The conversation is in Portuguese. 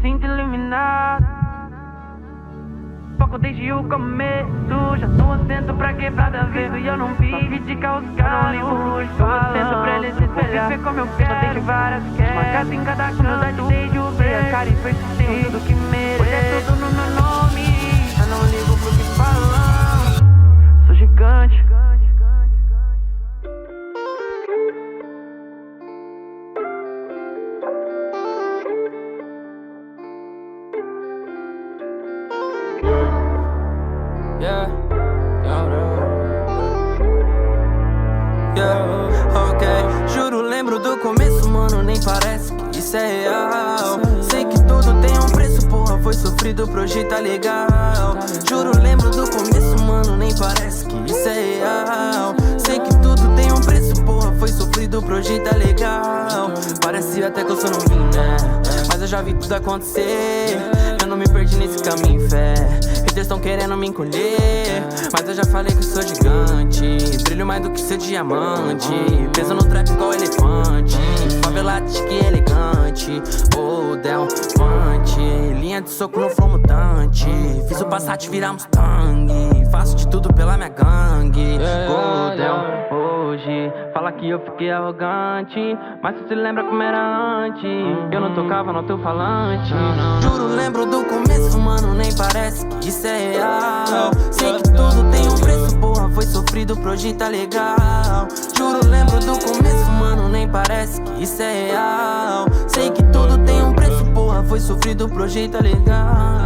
sinto iluminado. Foco desde o começo, já tô atento pra quebrada vez. E eu não vivo de causar, eu não ligo, tô atento pra ele se espelhar. Viver como eu quero, só deixo várias quedas, marcado em cada canto, desde o ver a cara e persistir tudo que mereço. Hoje é tudo no meu nome, eu não ligo pro que falam. Sou gigante. Yeah, ok. Juro, lembro do começo, mano, nem parece que isso é real. Sei que tudo tem um preço, porra, foi sofrido pra hoje tá legal. Juro, lembro do começo, mano, nem parece que isso é real. Sei que tudo tem um preço, porra, foi sofrido pra hoje tá legal. Parece até que eu sou novinho, né? Mas eu já vi tudo acontecer. Eu não me perdi nesse caminho, fé. Haters tão querendo me encolher, mas eu já falei que eu sou gigante. Brilho mais do que seu diamante. Peso no trap igual elefante. Favelado, chique e elegante. Oh, Del Fante. Linha de soco no flow mutante. Fiz o Passat virar Mustang. Faço de tudo pela minha gangue. Goldel, hoje fala que eu fiquei arrogante, mas tu se lembra como era antes. Eu não tocava no teu falante. Juro, lembro do começo, mano, nem parece que isso é real. Sei que tudo tem um preço, porra, foi sofrido pra hoje tá legal. Juro, lembro do começo, mano, nem parece que isso é real. Sei que tudo tem um preço, porra, foi sofrido pra hoje tá legal.